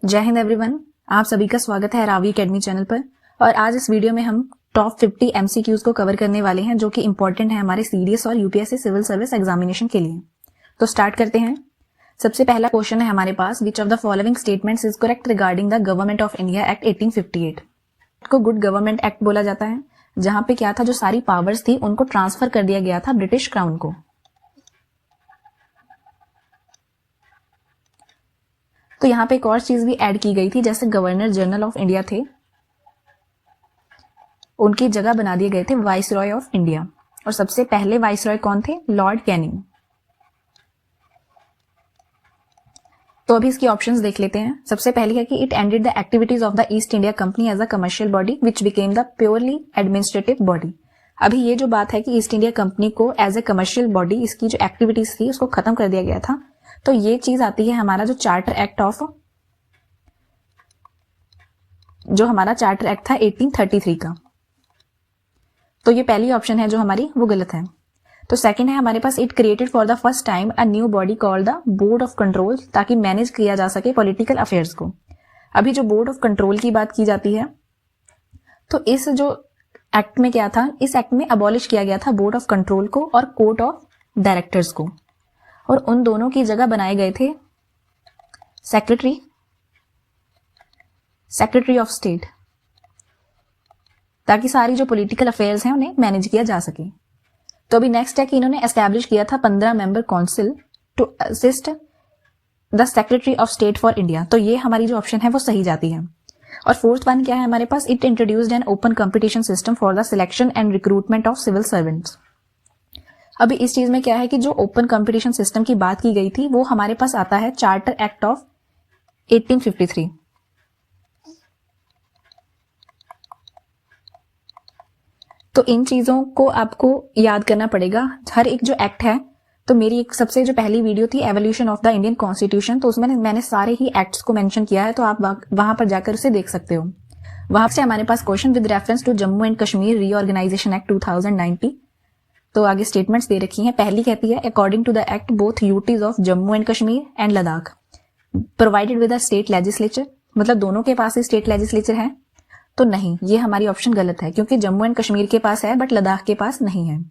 जय हिंद एवरीवन, आप सभी का स्वागत है रावी एकेडमी चैनल पर। और आज इस वीडियो में हम टॉप 50 एमसीक्यूज को कवर करने वाले हैं जो कि इंपॉर्टेंट है हमारे सीडीएस और यूपीएससी सिविल सर्विस एग्जामिनेशन के लिए। तो स्टार्ट करते हैं। सबसे पहला क्वेश्चन है हमारे पास, which of the following statements is correct regarding the government of India act 1858। को गुड गवर्नमेंट एक्ट बोला जाता है, जहां पे क्या था, जो सारी पावर्स थी उनको ट्रांसफर कर दिया गया था ब्रिटिश क्राउन को। तो यहाँ पे एक और चीज भी ऐड की गई थी, जैसे गवर्नर जनरल ऑफ इंडिया थे, उनकी जगह बना दिए गए थे वाइसरॉय ऑफ इंडिया। और सबसे पहले वाइसरॉय कौन थे? Lord Canning. तो अभी इसकी ऑप्शंस देख लेते हैं। सबसे पहली है कि it ended the activities of the East India Company as a commercial body which became the purely administrative body. अभी ये जो बात है कि ईस्ट इंडिया कंपनी को एज ए कमर्शियल बॉडी इसकी जो एक्टिविटीज थी उसको खत्म कर दिया गया था, तो ये चीज आती है हमारा जो चार्टर एक्ट था 1833 का। तो ये पहली ऑप्शन है जो हमारी वो गलत है। तो सेकंड है हमारे पास, it created for the first time a new body called the board of control, ताकि मैनेज किया जा सके पॉलिटिकल अफेयर्स को। अभी जो बोर्ड ऑफ कंट्रोल की बात की जाती है, तो इस जो एक्ट में क्या था, इस एक्ट में अबॉलिश किया गया था बोर्ड ऑफ कंट्रोल को और कोर्ट ऑफ डायरेक्टर्स को, और उन दोनों की जगह बनाए गए थे सेक्रेटरी ऑफ स्टेट, ताकि सारी जो पॉलिटिकल अफेयर्स हैं उन्हें मैनेज किया जा सके। तो अभी नेक्स्ट है कि इन्होंने एस्टैब्लिश किया था 15 member council to assist the secretary of state for India. तो ये हमारी जो ऑप्शन है वो सही जाती है। और फोर्थ वन क्या है हमारे पास, it introduced an open competition system for the selection and recruitment of civil servants. अभी इस चीज में क्या है कि जो ओपन कंपटीशन सिस्टम की बात की गई थी वो हमारे पास आता है चार्टर एक्ट ऑफ 1853। तो इन चीजों को आपको याद करना पड़ेगा, हर एक जो एक्ट है। तो मेरी एक सबसे जो पहली वीडियो थी evolution of the Indian constitution, तो उसमें मैंने सारे ही एक्ट्स को मेंशन किया है, तो आप वहां पर जाकर उसे देख सकते हो। वहां से हमारे पास question with reference to Jammu and Kashmir reorganisation act 2090। तो आगे स्टेटमेंट्स दे रखी हैं। पहली कहती है, according to the act both UTs of Jammu and Kashmir and Ladakh provided with a state legislature, मतलब दोनों के पास ही स्टेट लेजिस्लेचर है। तो नहीं, ये हमारी ऑप्शन गलत है, क्योंकि जम्मू एंड कश्मीर के पास है बट लद्दाख के पास नहीं है।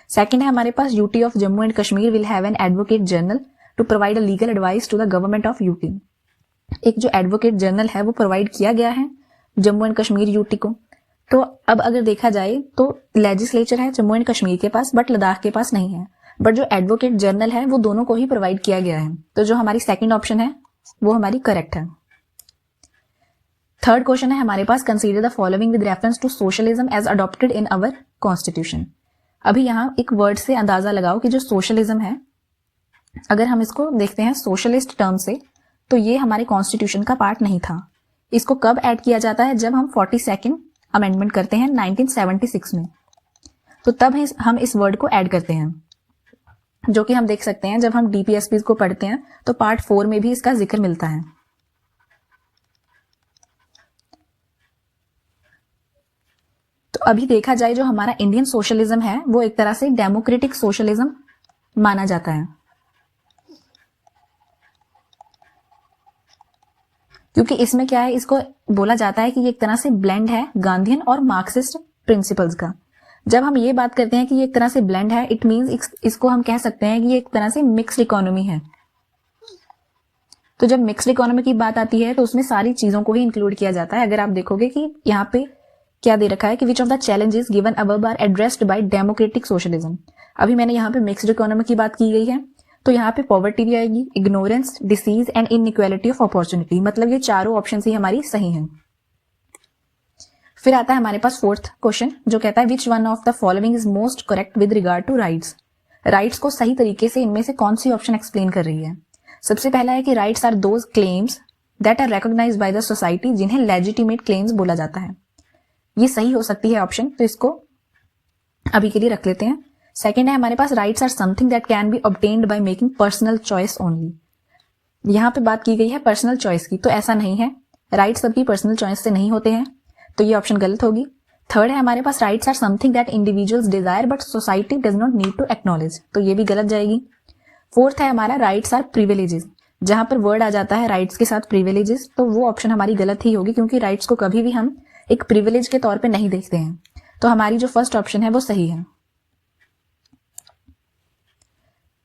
सेकंड है हमारे पास, UT of Jammu and Kashmir will have an advocate general to provide a legal advice to the government of UT. एक जो एडवोकेट जनरल है वो प्रोवाइड किया गया है जम्मू एंड कश्मीर यूटी को। तो अब अगर देखा जाए तो लेजिस्लेचर है जम्मू एंड कश्मीर के पास बट लद्दाख के पास नहीं है, बट जो एडवोकेट जनरल है वो दोनों को ही प्रोवाइड किया गया है। तो जो हमारी सेकंड ऑप्शन है वो हमारी करेक्ट है। थर्ड क्वेश्चन है हमारे पास, consider the following with reference to socialism as adopted in our constitution. अभी यहाँ एक वर्ड से अंदाजा लगाओ कि जो सोशलिज्म है, अगर हम इसको देखते हैं सोशलिस्ट टर्म से, तो ये हमारे कॉन्स्टिट्यूशन का पार्ट नहीं था। इसको कब ऐड किया जाता है? जब हम 42nd अमेंडमेंट करते हैं 1976 में, तो तब हम इस वर्ड को ऐड करते हैं, जो कि हम देख सकते हैं जब हम डीपीएसपी को पढ़ते हैं तो पार्ट 4 में भी इसका जिक्र मिलता है। तो अभी देखा जाए जो हमारा इंडियन सोशलिज्म है वो एक तरह से डेमोक्रेटिक सोशलिज्म माना जाता है, क्योंकि इसमें क्या है, इसको बोला जाता है कि ये एक तरह से ब्लेंड है गांधीयन और मार्क्सिस्ट प्रिंसिपल्स का। जब हम ये बात करते हैं कि ये एक तरह से ब्लेंड है, इट मींस इसको हम कह सकते हैं कि ये एक तरह से मिक्स्ड इकोनॉमी है। तो जब मिक्स्ड इकोनॉमी की बात आती है तो उसमें सारी चीजों को ही इंक्लूड किया जाता है। अगर आप देखोगे कि यहाँ पे क्या दे रखा है कि which of the challenges given above are addressed by democratic socialism. अभी मैंने यहाँ पे मिक्स्ड इकोनॉमी की बात की गई है, तो यहाँ पे पॉवर्टी भी आएगी, ignorance, disease and inequality of opportunity, मतलब ये चारों ऑप्शन ही हमारी सही हैं। फिर आता है हमारे पास फोर्थ क्वेश्चन, जो कहता है which one of the following is most correct with regard to rights. Rights को सही तरीके से इनमें से कौन सी ऑप्शन एक्सप्लेन कर रही है? सबसे पहला है कि rights are those claims that are recognised by the society, जिन्हें लेजिटिमेट क्लेम्स बोला जाता है। ये सही हो सकती है ऑप्शन, तो इसको अभी के लिए रख लेते हैं। सेकंड है हमारे पास, rights are something that can be obtained by making personal choice only. यहां पे बात की गई है पर्सनल चॉइस की, तो ऐसा नहीं है, राइट्स सबकी पर्सनल चॉइस से नहीं होते हैं, तो ये ऑप्शन गलत होगी। थर्ड है हमारे पास, rights are something that individuals desire but society does not need to acknowledge, तो ये भी गलत जाएगी। फोर्थ है हमारा, राइट्स आर प्रिविलेजेस, जहां पर वर्ड आ जाता है राइट्स के साथ प्रिविलेजेस, तो वो ऑप्शन हमारी गलत ही होगी, क्योंकि राइट्स को कभी भी हम एक प्रिविलेज के तौर पे नहीं देखते हैं। तो हमारी जो फर्स्ट ऑप्शन है वो सही है।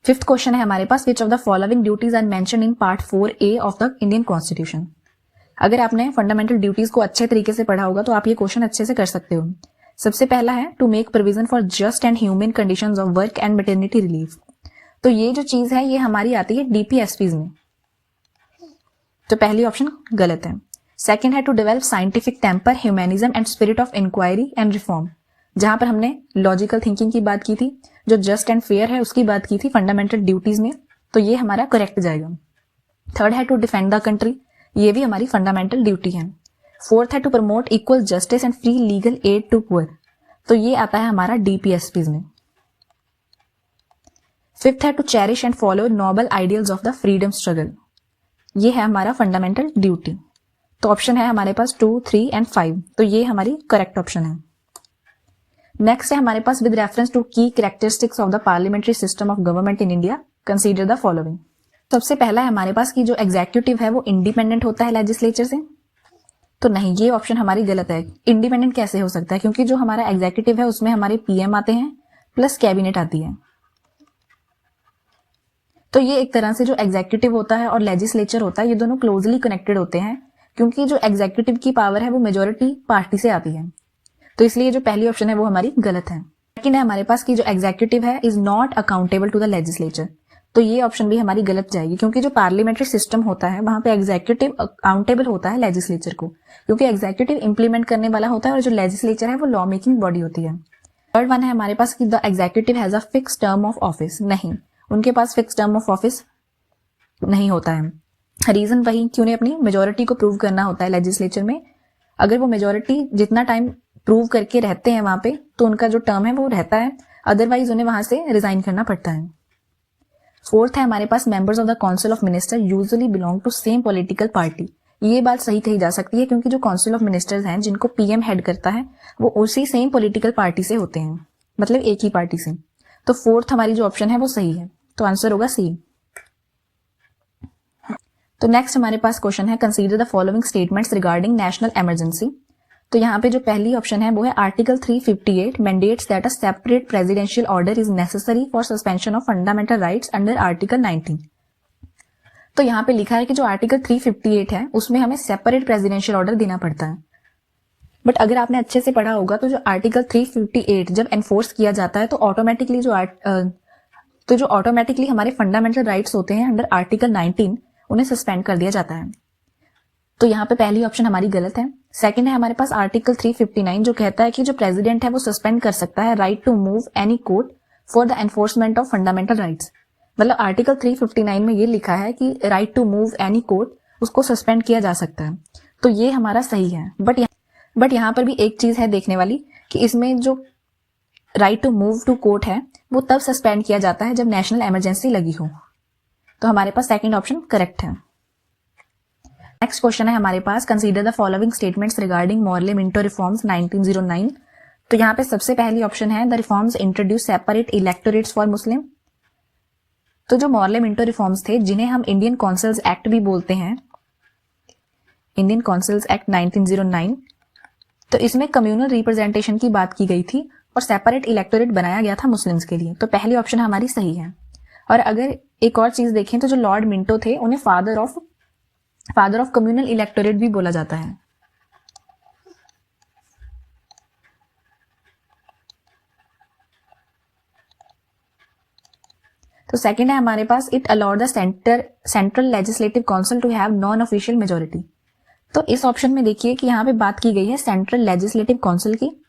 फिफ्थ क्वेश्चन है हमारे पास, which of the following duties are mentioned in part 4A of the Indian constitution. अगर आपने फंडामेंटल ड्यूटीज को अच्छे तरीके से पढ़ा होगा तो आप ये क्वेश्चन अच्छे से कर सकते हो। सबसे पहला है to make provision for just and human conditions of work and maternity relief. तो ये जो चीज है ये हमारी आती है डीपीएसपीज में, तो पहली ऑप्शन गलत है। सेकंड है to develop scientific temper, humanism and spirit of inquiry and reform, जहां पर हमने लॉजिकल थिंकिंग की बात की थी, जो जस्ट एंड फेयर है उसकी बात की थी फंडामेंटल ड्यूटीज में, तो ये हमारा करेक्ट जाएगा। थर्ड है टू डिफेंड द कंट्री, ये भी हमारी फंडामेंटल ड्यूटी है। फोर्थ है to promote equal justice and free legal aid to poor, तो ये आता है हमारा डीपीएसपीज में। फिफ्थ है to cherish and follow noble ideals of the freedom struggle, ये है हमारा फंडामेंटल ड्यूटी। तो ऑप्शन है हमारे पास 2, 3 एंड 5, तो ये हमारी करेक्ट ऑप्शन है। नेक्स्ट है हमारे पास, विद रेफरेंस टू की characteristics of the parliamentary system of government in India consider the following. सबसे पहला है हमारे पास कि जो एग्जीक्यूटिव है वो इंडिपेंडेंट होता है लेजिस्लेचर से, तो नहीं, ये ऑप्शन हमारी गलत है। इंडिपेंडेंट कैसे हो सकता है, क्योंकि जो हमारा एग्जीक्यूटिव है उसमें हमारे पीएम आते हैं प्लस कैबिनेट आती है, तो ये एक तरह से जो एग्जीक्यूटिव होता है और लेजिस्लेचर होता है ये दोनों क्लोजली कनेक्टेड होते हैं, क्योंकि जो एग्जीक्यूटिव की पावर है वो मेजोरिटी पार्टी से आती है, तो इसलिए जो पहली ऑप्शन है वो हमारी गलत है। सेकंड है हमारे पास कि जो एग्जीक्यूटिव है is not accountable to the legislature, तो ये ऑप्शन भी हमारी गलत जाएगी, क्योंकि जो पार्लियामेंट्री सिस्टम होता है वहां पे एग्जीक्यूटिव अकाउंटेबल होता है लेजिस्लेचर को, क्योंकि एग्जीक्यूटिव इंप्लीमेंट करने वाला होता है और जो लेजिस्लेचर है वो लॉ मेकिंग बॉडी होती है। थर्ड वन है हमारे पास कि the executive has a fix term of office, नहीं, उनके पास फिक्स टर्म ऑफ ऑफिस नहीं होता है। रीजन वही कि उन्हें अपनी मेजोरिटी को प्रूव करना होता है लेजिस्लेचर में, अगर वो मेजोरिटी जितना टाइम प्रूव करके रहते हैं वहां पे तो उनका जो टर्म है वो रहता है, अदरवाइज उन्हें वहां से रिजाइन करना पड़ता है। फोर्थ है हमारे पास, members of the council of minister usually belong to same political party, ये बात सही कही जा सकती है, क्योंकि जो काउंसिल ऑफ मिनिस्टर्स हैं जिनको पीएम हेड करता है वो उसी सेम पॉलिटिकल पार्टी से होते हैं, मतलब एक ही पार्टी से, तो फोर्थ हमारी जो ऑप्शन है वो सही है, तो आंसर होगा सी। तो नेक्स्ट हमारे पास क्वेश्चन है, consider the following statements regarding national emergency. तो यहाँ पे जो पहली ऑप्शन है वो है article 358 mandates that a separate presidential order is necessary for suspension of fundamental rights under article 19। तो यहाँ पे लिखा है कि जो आर्टिकल 358 है उसमें हमें सेपरेट प्रेसिडेंशियल ऑर्डर देना पड़ता है, बट अगर आपने अच्छे से पढ़ा होगा तो जो आर्टिकल 358 जब एनफोर्स किया जाता है तो ऑटोमेटिकली हमारे फंडामेंटल राइट्स होते हैं अंडर आर्टिकल 19 उन्हें सस्पेंड कर दिया जाता है, तो यहाँ पे पहली ऑप्शन हमारी गलत है। सेकंड है हमारे पास आर्टिकल 359 जो कहता है कि जो प्रेसिडेंट है वो सस्पेंड कर सकता है right to move any court for the enforcement of fundamental rights, मतलब आर्टिकल 359 में ये लिखा है कि right to move any court उसको सस्पेंड किया जा सकता है, तो ये हमारा सही है। बट यहाँ पर भी एक चीज है देखने वाली कि इसमें जो right to move to court है वो तब सस्पेंड किया जाता है जब नेशनल इमरजेंसी लगी हो, तो हमारे पास सेकंड ऑप्शन करेक्ट है। नेक्स्ट क्वेश्चन है हमारे पास, consider the following statements regarding Morley Minto reforms 1909। तो यहाँ पे सबसे पहली ऑप्शन है the reforms introduce separate electorates for Muslim. तो जो मॉर्ले मिंटो रिफॉर्म्स थे जिन्हें हम इंडियन काउंसिल्स एक्ट भी बोलते हैं, इंडियन काउंसिल्स एक्ट 1909, तो इसमें कम्युनल रिप्रेजेंटेशन की बात की गई थी और सेपरेट इलेक्टोरेट बनाया गया था मुस्लिम्स के लिए, तो पहली ऑप्शन हमारी सही है। और अगर एक और चीज देखें तो जो लॉर्ड मिंटो थे उन्हें फादर ऑफ कम्युनल इलेक्टोरेट भी बोला जाता है। तो सेकंड है हमारे पास, it allowed the central legislative council to have non official majority. तो इस ऑप्शन में देखिए कि यहाँ पे बात की गई है सेंट्रल लेजिस्लेटिव काउंसिल की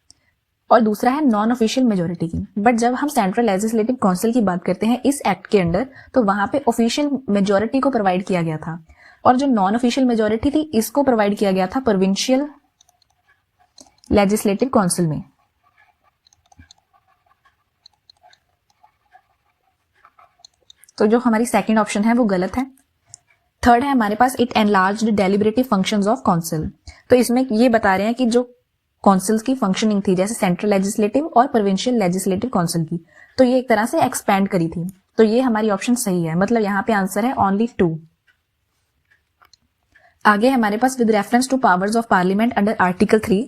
और दूसरा है नॉन ऑफिशियल मेजोरिटी की, बट जब हम सेंट्रल लेजिस्लेटिव काउंसिल की बात करते हैं इस एक्ट के अंडर तो वहां पे ऑफिशियल मेजोरिटी को प्रोवाइड किया गया था, और जो नॉन ऑफिशियल मेजोरिटी थी इसको प्रोवाइड किया गया था प्रोविंशियल लेजिस्लेटिव काउंसिल में। तो जो हमारी सेकंड ऑप्शन है वो गलत है। थर्ड है हमारे पास, it enlarged deliberative functions of council. तो इसमें ये बता रहे हैं कि जो काउंसिल्स की फंक्शनिंग थी जैसे सेंट्रल लेजिस्लेटिव और प्रोविंशियल लेजिस्लेटिव काउंसिल की, तो ये एक तरह से एक्सपैंड करी थी, तो ये हमारी ऑप्शन सही है, मतलब यहाँ पे आंसर है ओनली 2। आगे हमारे पास with reference to powers of parliament under article 3।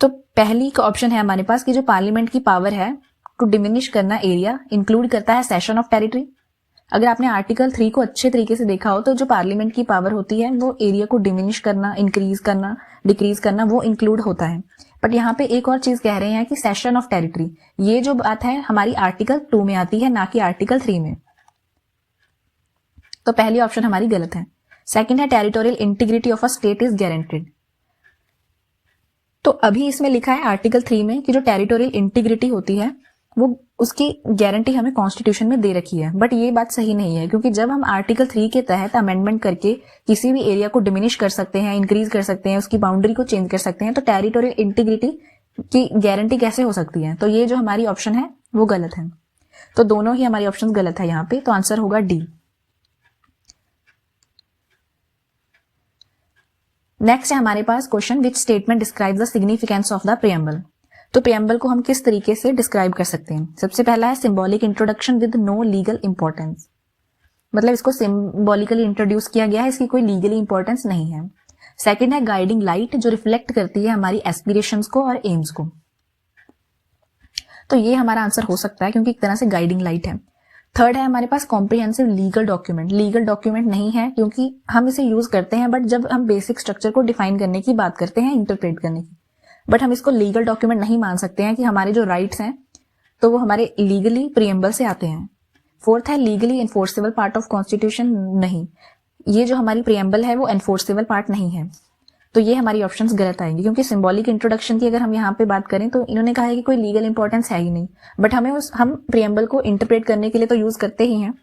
तो पहली का ऑप्शन है हमारे पास कि जो पार्लियामेंट की पावर है टू डिमिनिश करना एरिया इंक्लूड करता है सेशन ऑफ टेरिटरी। अगर आपने आर्टिकल 3 को अच्छे तरीके से देखा हो तो जो पार्लियामेंट की पावर होती है वो एरिया को डिमिनिश करना, इंक्रीज करना, डिक्रीज करना, वो इंक्लूड होता है। बट यहाँ पे एक और चीज कह रहे हैं कि सेशन ऑफ टेरिटरी, ये जो बात है हमारी आर्टिकल 2 में आती है, ना कि आर्टिकल 3 में। तो पहली ऑप्शन हमारी गलत है। सेकंड है territorial integrity of a state is guaranteed. तो अभी इसमें लिखा है आर्टिकल 3 में कि जो टेरिटोरियल इंटीग्रिटी होती है वो उसकी गारंटी हमें कॉन्स्टिट्यूशन में दे रखी है। बट ये बात सही नहीं है, क्योंकि जब हम आर्टिकल 3 के तहत अमेंडमेंट करके किसी भी एरिया को डिमिनिश कर सकते हैं, इंक्रीज कर सकते हैं, उसकी बाउंड्री को चेंज कर सकते हैं, तो टेरिटोरियल इंटीग्रिटी की गारंटी कैसे हो सकती है? तो ये जो हमारी ऑप्शन है वो गलत है। तो दोनों ही हमारी ऑप्शन गलत है यहाँ पे, तो आंसर होगा डी। नेक्स्ट है हमारे पास question, which statement describes the significance of the preamble. तो प्रियम्बल को हम किस तरीके से डिस्क्राइब कर सकते हैं? सबसे पहला है symbolic introduction with no legal importance, मतलब इसको सिंबॉलिकली इंट्रोड्यूस किया गया है, इसकी कोई लीगली इंपॉर्टेंस नहीं है। सेकंड है गाइडिंग लाइट, जो रिफ्लेक्ट करती है हमारी एस्पिरेशंस को और एम्स को। तो ये हमारा आंसर हो सकता है, क्योंकि एक तरह से गाइडिंग लाइट है। थर्ड है हमारे पास comprehensive legal document. Legal document नहीं है, क्योंकि हम इसे यूज करते हैं बट जब हम बेसिक स्ट्रक्चर को डिफाइन करने की बात करते हैं, इंटरप्रेट करने की, बट हम इसको लीगल डॉक्यूमेंट नहीं मान सकते हैं कि हमारे जो राइट्स हैं तो वो हमारे लीगली प्रियम्बल से आते हैं। फोर्थ है legally enforceable part of constitution. नहीं, ये जो हमारी प्रियम्बल है वो एनफोर्सेबल पार्ट नहीं है। तो ये हमारी ऑप्शंस गलत आएंगी, क्योंकि सिंबॉलिक इंट्रोडक्शन की अगर हम यहाँ पे बात करें तो इन्होंने कहा है कि कोई लीगल इंपॉर्टेंस है ही नहीं, बट हम प्रियम्बल को इंटरप्रेट करने के लिए तो यूज करते ही हैं।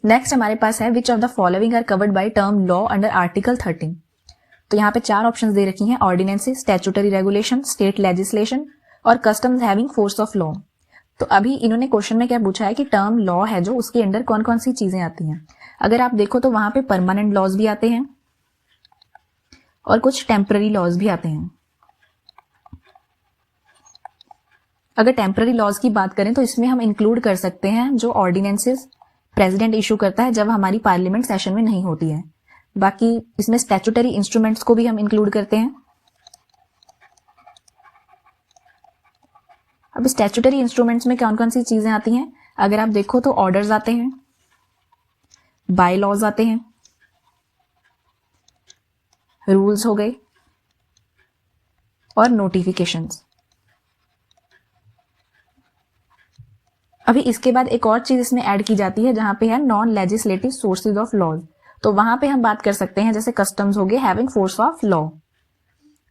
नेक्स्ट हमारे पास है which of the following are covered by term law under article 13। तो यहाँ पे 4 ऑप्शंस दे रखी हैं, ordinances, statutory regulation, state legislation और customs having force of law. तो अभी इन्होंने क्वेश्चन में क्या पूछा है कि टर्म लॉ है जो, उसके अंडर कौन कौन सी चीजें आती हैं। अगर आप देखो तो वहां पे परमानेंट लॉज भी आते हैं और कुछ टेम्पररी लॉज भी आते हैं। अगर टेम्पररी लॉज की बात करें तो इसमें हम इंक्लूड कर सकते हैं जो ऑर्डिनेंसेस प्रेसिडेंट इशू करता है जब हमारी पार्लियामेंट सेशन में नहीं होती है। बाकी इसमें स्टैट्यूटरी इंस्ट्रूमेंट्स को भी हम इंक्लूड करते हैं। अब स्टैट्यूटरी इंस्ट्रूमेंट्स में कौन कौन सी चीजें आती हैं? अगर आप देखो तो ऑर्डर्स आते हैं, बाय लॉज आते हैं, रूल्स हो गए और नोटिफिकेशंस। अभी इसके बाद एक और चीज इसमें ऐड की जाती है जहां पे है non legislative sources of laws. तो वहां पे हम बात कर सकते हैं जैसे कस्टम्स हो गए हैविंग फोर्स ऑफ लॉ।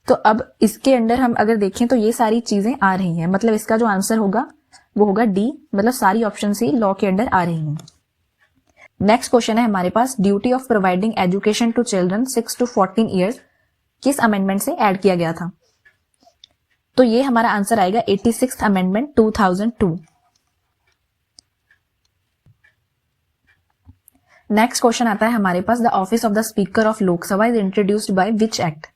तो अब इसके अंदर हम अगर देखें तो ये सारी चीजें आ रही हैं, मतलब इसका जो आंसर होगा वो होगा डी, मतलब सारी ऑप्शन ही लॉ के अंडर आ रही हैं। नेक्स्ट क्वेश्चन है हमारे पास, duty of providing education to children 6 to 14 years किस अमेंडमेंट से ऐड किया गया था? तो ये हमारा आंसर आएगा 86th अमेंडमेंट 2002। नेक्स्ट क्वेश्चन आता है हमारे पास, the office of the speaker of Lok Sabha is introduced by which act.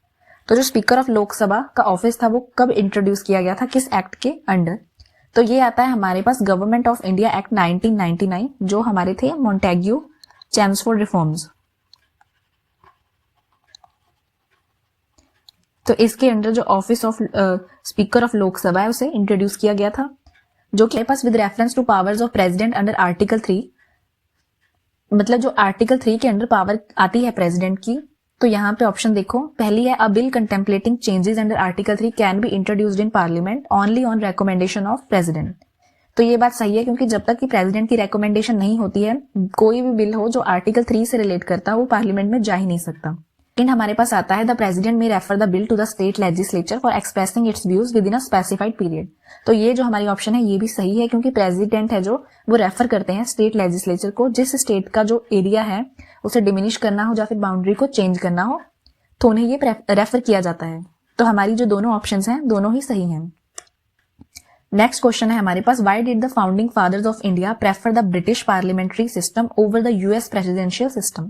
तो जो स्पीकर ऑफ लोकसभा का ऑफिस था वो कब इंट्रोड्यूस किया गया था, किस एक्ट के अंडर? तो ये आता है हमारे पास गवर्नमेंट ऑफ इंडिया एक्ट 1999, जो हमारे थे मोंटेग्यू चैम्सफोर्ड रिफॉर्म्स। तो इसके अंडर जो office of speaker of Lok Sabha है उसे इंट्रोड्यूस किया गया था, जो कि पास with reference to powers of president under article 3, मतलब जो आर्टिकल 3 के अंडर पावर आती है प्रेसिडेंट की। तो यहाँ पे ऑप्शन देखो, पहली है अ bill contemplating changes under article 3 can be introduced in parliament only on recommendation of president. तो ये बात सही है, क्योंकि जब तक कि प्रेसिडेंट की रिकमेंडेशन नहीं होती है कोई भी बिल हो जो आर्टिकल 3 से रिलेट करता है वो पार्लियामेंट में जा ही नहीं सकता। लेकिन हमारे पास आता है the president may refer the bill to the state legislature for expressing its views within a specified period. तो ये जो हमारी ऑप्शन है ये भी सही है, क्योंकि प्रेसिडेंट है जो वो रेफर करते हैं स्टेट लेजिस्लेचर को, जिस स्टेट का जो एरिया है उसे डिमिनिश करना हो या फिर बाउंड्री को चेंज करना हो तो उन्हें ये रेफर किया जाता है। तो हमारी जो दोनों ऑप्शंस हैं दोनों ही सही हैं। नेक्स्ट क्वेश्चन है हमारे पास, why did the founding fathers of India prefer the British parliamentary system over the US presidential system?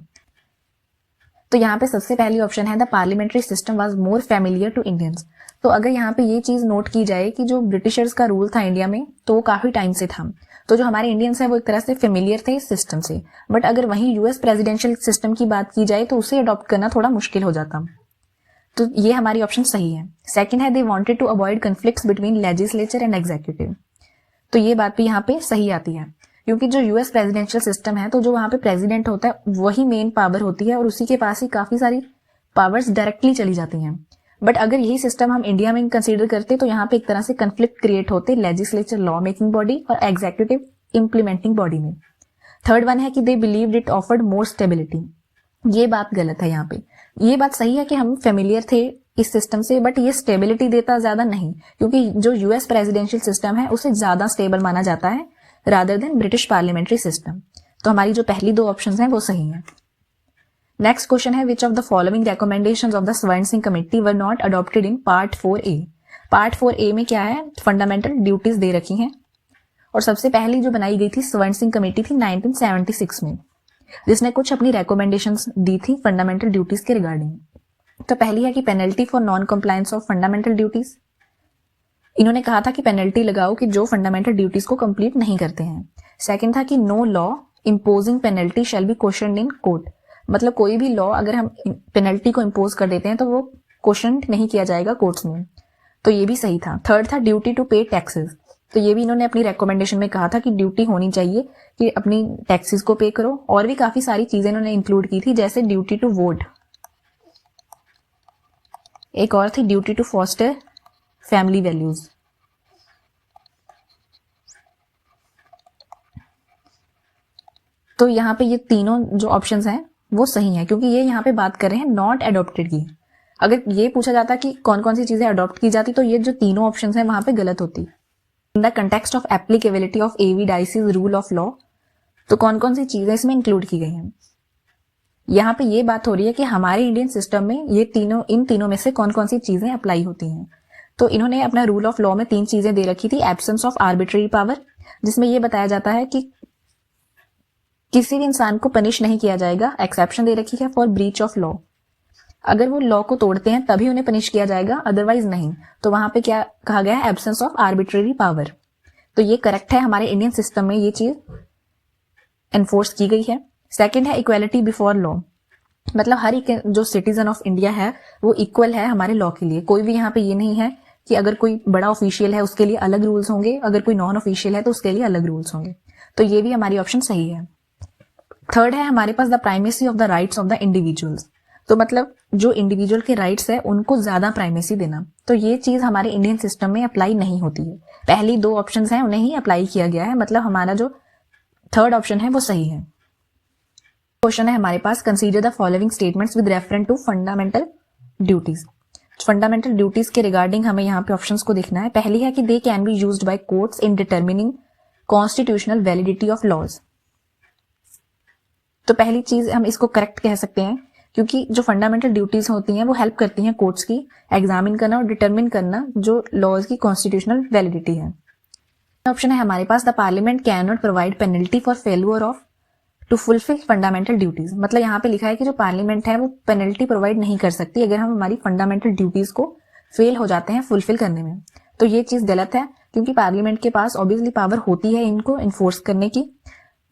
तो यहाँ पे सबसे पहली ऑप्शन है the parliamentary system was more familiar to Indians. तो अगर यहाँ पे ये चीज नोट की जाए कि जो ब्रिटिशर्स का रूल था इंडिया में तो वो काफी टाइम से था, तो जो हमारे इंडियंस है वो एक तरह से फेमिलियर थे इस सिस्टम से। बट अगर वहीं यूएस प्रेसिडेंशियल सिस्टम की बात की जाए तो उसे अडॉप्ट करना थोड़ा मुश्किल हो जाता। तो ये हमारी ऑप्शन सही है। सेकंड है they wanted to avoid conflicts between legislature and executive. तो ये बात भी यहाँ पे सही आती है, क्योंकि जो यूएस प्रेसिडेंशियल सिस्टम है तो जो वहां पे प्रेसिडेंट होता है वही मेन पावर होती है और उसी के पास ही काफी सारी पावर्स डायरेक्टली चली जाती हैं। बट अगर यही सिस्टम हम इंडिया में कंसीडर करते तो यहाँ पे एक तरह से कंफ्लिक्ट क्रिएट होते लेजिस्लेचर लॉ मेकिंग बॉडी और एग्जीक्यूटिव इंप्लीमेंटिंग बॉडी में। थर्ड वन है कि they believed it offered more stability. ये बात गलत है यहाँ पे। ये बात सही है कि हम फेमिलियर थे इस सिस्टम से, बट ये स्टेबिलिटी देता ज्यादा नहीं, क्योंकि जो यूएस प्रेसिडेंशियल सिस्टम है उसे ज्यादा स्टेबल माना जाता है rather than British parliamentary system. तो हमारी जो पहली दो ऑप्शंस हैं वो सही हैं। नेक्स्ट क्वेश्चन है which of the following recommendations of the Swaran Singh committee were not adopted in part 4A। Part 4A में क्या है, फंडामेंटल ड्यूटीज दे रखी हैं और सबसे पहली जो बनाई गई थी स्वर्ण सिंह कमेटी थी 1976 में, जिसने कुछ अपनी रिकमेंडेशंस दी थी फंडामेंटल ड्यूटीज के रिगार्डिंग। तो पहली है कि penalty for non compliance of fundamental duties. इन्होंने कहा था कि पेनल्टी लगाओ कि जो फंडामेंटल ड्यूटीज को कंप्लीट नहीं करते हैं। सेकंड था कि no law imposing penalty shall be question in court. मतलब कोई भी लॉ अगर हम पेनल्टी को इम्पोज कर देते हैं तो वो क्वेश्चन नहीं किया जाएगा कोर्ट्स में। तो ये भी सही था। थर्ड था ड्यूटी टू पे टैक्सेस। तो ये भी इन्होंने अपनी रिकमेंडेशन में कहा था कि ड्यूटी होनी चाहिए कि अपनी टैक्सेस को पे करो। और भी काफी सारी चीजें इन्होंने इंक्लूड की थी, जैसे ड्यूटी टू वोट, एक और थी duty to foster family values. तो यहाँ पे ये तीनों जो ऑप्शंस हैं वो सही हैं, क्योंकि ये यहाँ पे बात कर रहे हैं नॉट अडॉप्टेड की। अगर ये पूछा जाता कि कौन कौन सी चीजें अडॉप्ट की जाती तो ये जो तीनों ऑप्शंस हैं वहां पे गलत होती। In the context of applicability of AV Dicey's rule of law, तो कौन कौन सी चीजें इसमें इंक्लूड की गई हैं। यहाँ पे ये बात हो रही है कि हमारे इंडियन सिस्टम में ये तीनों, इन तीनों में से कौन कौन सी चीजें अप्लाई होती हैं। तो इन्होंने अपना रूल ऑफ लॉ में 3 चीजें दे रखी थी। एब्सेंस ऑफ आर्बिट्ररी पावर, जिसमें ये बताया जाता है कि किसी भी इंसान को पनिश नहीं किया जाएगा। एक्सेप्शन दे रखी है फॉर ब्रीच ऑफ लॉ, अगर वो लॉ को तोड़ते हैं तभी उन्हें पनिश किया जाएगा, अदरवाइज नहीं। तो वहां पे क्या कहा गया है, एब्सेंस ऑफ आर्बिट्ररी पावर। तो ये करेक्ट है, हमारे इंडियन सिस्टम में ये चीज एनफोर्स की गई है। सेकंड है इक्वालिटी बिफोर लॉ, मतलब हर एक जो सिटीजन ऑफ इंडिया है वो इक्वल है हमारे लॉ के लिए। कोई भी यहाँ पे ये नहीं है कि अगर कोई बड़ा ऑफिशियल है उसके लिए अलग रूल्स होंगे, अगर कोई नॉन ऑफिशियल है तो उसके लिए अलग रूल्स होंगे। तो ये भी हमारी ऑप्शन सही है। थर्ड है हमारे पास the primacy of the rights of the individuals, तो मतलब जो इंडिविजुअल के राइट्स है उनको ज्यादा प्राइमेसी देना। तो ये चीज हमारे इंडियन सिस्टम में अप्लाई नहीं होती है। पहली 2 ऑप्शंस हैं उन्हें ही अप्लाई किया गया है, मतलब हमारा जो थर्ड ऑप्शन है वो सही है। क्वेश्चन है हमारे पास, consider the following statements with reference to fundamental duties. Fundamental duties के रिगार्डिंग हमें यहाँ पे ऑप्शंस को देखना है। पहली है कि they can be used by courts in determining constitutional validity of laws. तो पहली चीज हम इसको करेक्ट कह सकते हैं, क्योंकि जो फंडामेंटल ड्यूटीज होती हैं वो हेल्प करती हैं कोर्ट्स की एग्जामिन करना और डिटरमिन करना जो लॉज की कॉन्स्टिट्यूशनल वैलिडिटी है। ऑप्शन है हमारे पास, the parliament can not provide penalty for failure of to fulfil fundamental duties. मतलब यहाँ पे लिखा है कि जो पार्लियामेंट है वो पेनल्टी प्रोवाइड नहीं कर सकती अगर हम हमारी फंडामेंटल ड्यूटीज को फेल हो जाते हैं फुलफिल करने में। तो ये चीज गलत है, क्योंकि पार्लियामेंट के पास ऑब्वियसली पावर होती है इनको इन्फोर्स करने की,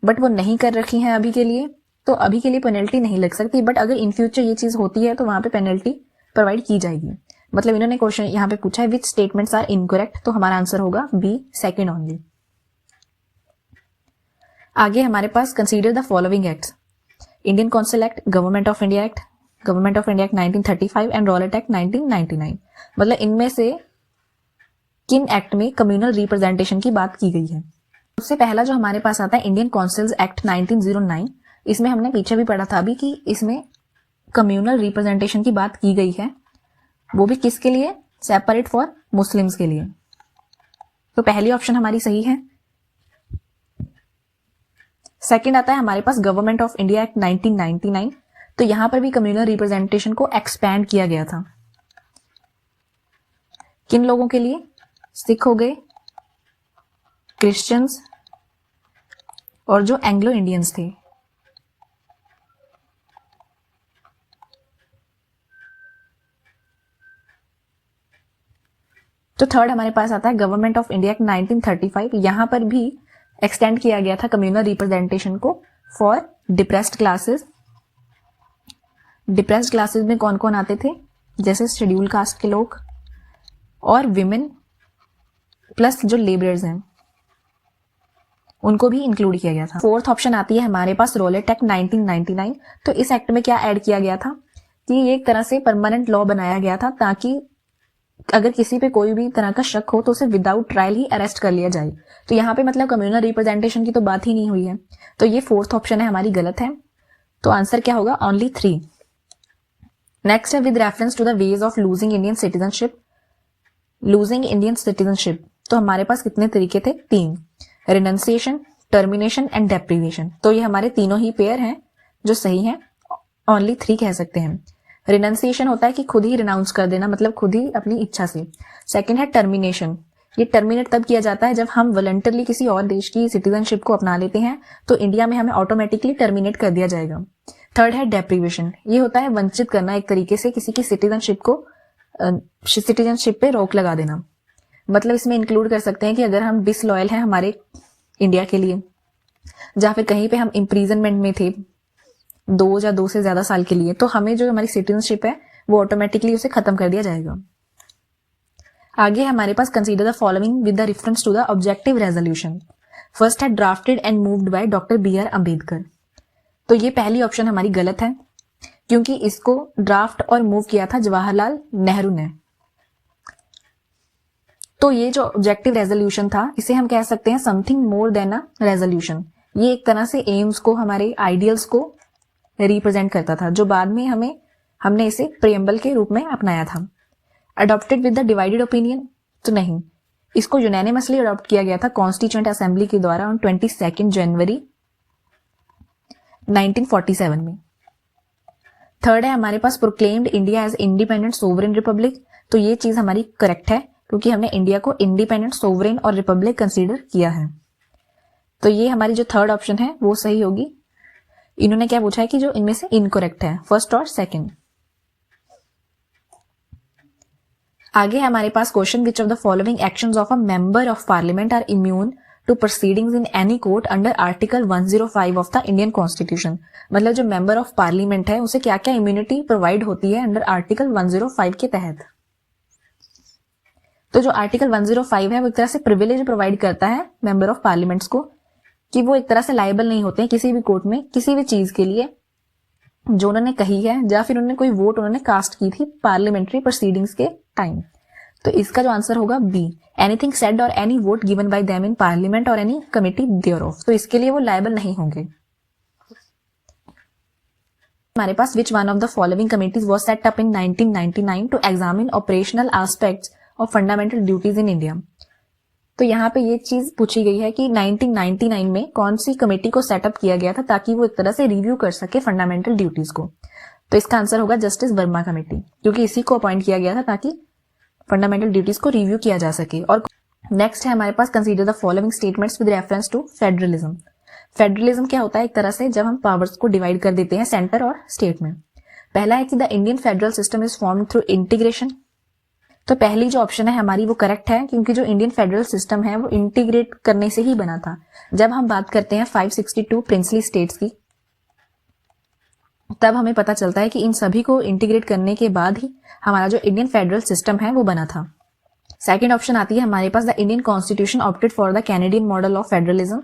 बट वो नहीं कर रखी है अभी के लिए। तो अभी के लिए पेनल्टी नहीं लग सकती, बट अगर इन फ्यूचर ये चीज होती है तो वहां पे पेनल्टी प्रोवाइड की जाएगी। मतलब इन्होंने क्वेश्चन यहाँ पे पूछा है विच स्टेटमेंट्स आर इनकरेक्ट, तो हमारा आंसर होगा बी, सेकंड ओनली। आगे हमारे पास consider the following acts, Indian council act, government of India act, government of India act 1935 and Rowlatt act 1999। मतलब इनमें से किन एक्ट में कम्युनल रिप्रेजेंटेशन की बात की गई है। सबसे पहला जो हमारे पास आता है इंडियन काउंसिल्स एक्ट 1909। इसमें हमने पीछे भी पढ़ा था अभी कि इसमें कम्युनल रिप्रेजेंटेशन की बात की गई है, वो भी किसके लिए, सेपरेट फॉर मुस्लिम्स के लिए। तो पहली ऑप्शन हमारी सही है। सेकंड आता है हमारे पास गवर्नमेंट ऑफ इंडिया एक्ट 1999। तो यहां पर भी कम्युनल रिप्रेजेंटेशन को एक्सपैंड किया गया था। किन लोगों के लिए, सिख हो गए, क्रिश्चियंस और जो एंग्लो इंडियंस थे। तो थर्ड हमारे पास आता है गवर्नमेंट ऑफ इंडिया एक्ट 1935। यहाँ पर भी एक्सटेंड किया गया था कम्युनल रिप्रेजेंटेशन को for depressed classes. Depressed classes में कौन कौन आते थे, जैसे शेड्यूल कास्ट के लोग और विमेन प्लस जो लेबरर्स हैं उनको भी इंक्लूड किया गया था। फोर्थ ऑप्शन आती है हमारे पास रोलेट एक्ट 1999। तो इस एक्ट में क्या ऐड किया गया था कि ये एक तरह से परमानेंट लॉ बनाया गया था ताकि अगर किसी पे कोई भी तरह का शक हो तो उसे विदाउट ट्रायल ही अरेस्ट कर लिया जाए। तो यहाँ पे मतलब कम्युनल रिप्रेजेंटेशन की तो बात ही नहीं हुई है, तो ये फोर्थ ऑप्शन है हमारी गलत है। तो आंसर क्या होगा, ओनली 3। नेक्स्ट है with reference to the ways of losing Indian citizenship. Losing Indian citizenship तो हमारे पास कितने तरीके थे, 3, रिनंसिएशन, टर्मिनेशन एंड डेप्रीवेशन। तो ये हमारे तीनों ही पेयर हैं जो सही हैं, ओनली 3 कह सकते हैं। रिनंसिएशन होता है कि खुद ही रिनाउंस कर देना, मतलब खुद ही अपनी इच्छा से। सेकंड है टर्मिनेशन, ये टर्मिनेट तब किया जाता है जब हम वॉलंटरली किसी और देश की सिटीजनशिप को अपना लेते हैं, तो इंडिया में हमें ऑटोमेटिकली टर्मिनेट कर दिया जाएगा। थर्ड है डेप्रीवेशन, ये होता है वंचित करना, एक तरीके से किसी की सिटीजनशिप को सिटीजनशिप पे रोक लगा देना। मतलब इसमें इंक्लूड कर सकते हैं कि अगर हम डिसलॉयल हैं हमारे इंडिया के लिए, या फिर कहीं पे हम इम्प्रीजनमेंट में थे 2 या 2 से ज्यादा साल के लिए, तो हमें जो हमारी सिटीजनशिप है वो ऑटोमेटिकली उसे खत्म कर दिया जाएगा। आगे हमारे पास consider the following with the reference to the objective resolution. First है drafted and moved by doctor BR Ambedkar. तो ये पहली ऑप्शन हमारी गलत है क्योंकि इसको ड्राफ्ट और मूव किया था जवाहरलाल नेहरू ने। तो ये जो ऑब्जेक्टिव रेजोल्यूशन था इसे हम कह सकते हैं something more than a resolution. ये एक तरह से एम्स को, हमारे आइडियल्स को रिप्रेजेंट करता था, जो बाद में हमने इसे प्रियम्बल के रूप में अपनाया था। Adopted with the divided opinion तो नहीं, इसको यूनानिमसली अडॉप्ट किया गया था कॉन्स्टिट्यूएंट असेंबली के द्वारा ऑन 22 जनवरी 1947 में। थर्ड है हमारे पास proclaimed India as independent sovereign republic. तो ये चीज हमारी करेक्ट है क्योंकि हमने इंडिया को इंडिपेंडेंट सोवरेन और रिपब्लिक कंसीडर किया है। तो ये हमारी जो थर्ड ऑप्शन है वो सही होगी। इन्होंने क्या पूछा है कि जो इनमें से इनकरेक्ट है, फर्स्ट और सेकंड। आगे हमारे पास question which of the following actions of a member of parliament are immune to proceedings in any court under article 105 of the Indian constitution. मतलब जो मेंबर ऑफ पार्लियामेंट है उसे क्या क्या इम्यूनिटी प्रोवाइड होती है अंडर आर्टिकल 105 के तहत। तो जो आर्टिकल 105 है वो एक तरह से प्रिविलेज प्रोवाइड करता है मेंबर ऑफ पार्लियामेंट्स को कि वो एक तरह से लायबल नहीं होते हैं किसी भी कोर्ट में किसी भी चीज के लिए जो उन्होंने कही है या फिर उन्होंने कोई वोट उन्होंने कास्ट की थी पार्लियामेंट्री प्रोसीडिंग्स के टाइम। तो इसका जो आंसर होगा B, anything said or any vote given by them in parliament or any committee thereof. तो इसके लिए वो लायबल नहीं होंगे। हमारे पास which one of the following committees was set up in 1999 to examine operational aspects of fundamental duties in India. तो यहाँ पे ये चीज पूछी गई है कि 1999 में कौन सी कमेटी को सेटअप किया गया था ताकि वो एक तरह से रिव्यू कर सके फंडामेंटल ड्यूटीज को। तो इसका आंसर होगा जस्टिस वर्मा कमेटी, क्योंकि इसी को अपॉइंट किया गया था ताकि फंडामेंटल ड्यूटीज को रिव्यू किया जा सके। और नेक्स्ट है हमारे पास consider the following statements with reference to federalism. Federalism क्या होता है, एक तरह से जब हम पावर्स को डिवाइड कर देते हैं सेंटर और स्टेट में। पहला है कि the Indian federal system is formed through integration. तो पहली जो ऑप्शन है हमारी वो करेक्ट है क्योंकि जो इंडियन फेडरल सिस्टम है वो इंटीग्रेट करने से ही बना था। जब हम बात करते हैं 562 प्रिंसली स्टेट्स की तब हमें पता चलता है कि इन सभी को इंटीग्रेट करने के बाद ही हमारा जो इंडियन फेडरल सिस्टम है वो बना था। सेकंड ऑप्शन आती है हमारे पास the Indian constitution opted for the Canadian model of federalism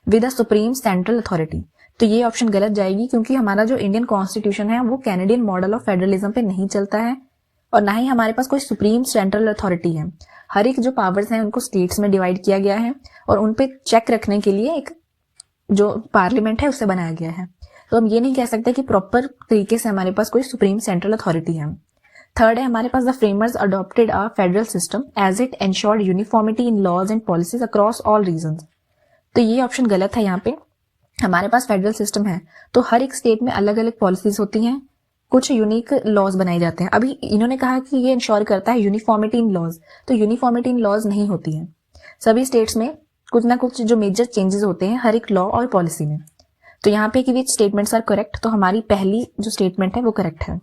with the supreme central authority. तो ये ऑप्शन गलत जाएगी क्योंकि हमारा जो इंडियन कॉन्स्टिट्यूशन है वो कैनेडियन मॉडल ऑफ फेडरलिज्म पे नहीं चलता है और ना ही हमारे पास कोई सुप्रीम सेंट्रल अथॉरिटी है। हर एक जो पावर्स हैं उनको स्टेट्स में डिवाइड किया गया है और उन पे चेक रखने के लिए एक जो पार्लियामेंट है उसे बनाया गया है। तो हम ये नहीं कह सकते कि प्रॉपर तरीके से हमारे पास कोई सुप्रीम सेंट्रल अथॉरिटी है। थर्ड है हमारे पास the framers adopted a federal system as it ensured uniformity in laws and policies across all regions. तो ये ऑप्शन गलत है। यहाँ पे हमारे पास फेडरल सिस्टम है तो हर एक स्टेट में अलग अलग पॉलिसीज होती हैं, कुछ यूनिक लॉज बनाए जाते हैं। अभी इन्होंने कहा कि ये इंश्योर करता है यूनिफॉर्मिटी इन लॉज, तो यूनिफॉर्मिटी इन लॉज नहीं होती है। सभी स्टेट्स में कुछ ना कुछ जो मेजर चेंजेस होते हैं हर एक लॉ और पॉलिसी में। तो यहाँ पे कि विच स्टेटमेंट्स आर करेक्ट, तो हमारी पहली जो स्टेटमेंट है वो करेक्ट है।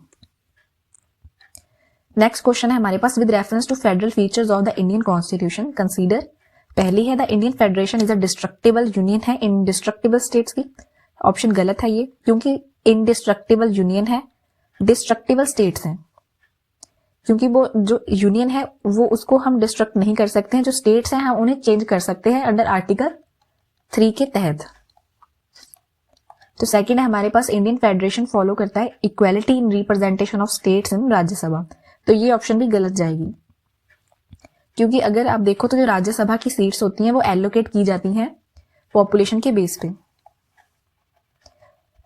नेक्स्ट क्वेश्चन है हमारे पास, with reference to federal features of the Indian constitution consider. पहली है the Indian federation is a destructible union है इंडिस्ट्रक्टिबल स्टेट्स की। ऑप्शन गलत है ये, क्योंकि इंडिस्ट्रक्टिबल यूनियन है, डिस्ट्रक्टिबल स्टेट्स हैं, क्योंकि वो जो यूनियन है वो उसको हम डिस्ट्रक्ट नहीं कर सकते हैं, जो स्टेट्स हैं हम उन्हें चेंज कर सकते हैं अंडर आर्टिकल 3 के तहत। तो सेकंड है हमारे पास, इंडियन फेडरेशन फॉलो करता है equality in representation of states in Rajya Sabha. तो ये ऑप्शन भी गलत जाएगी, क्योंकि अगर आप देखो तो जो राज्यसभा की सीट्स होती हैं वो एलोकेट की जाती हैं पॉपुलेशन के बेस पे।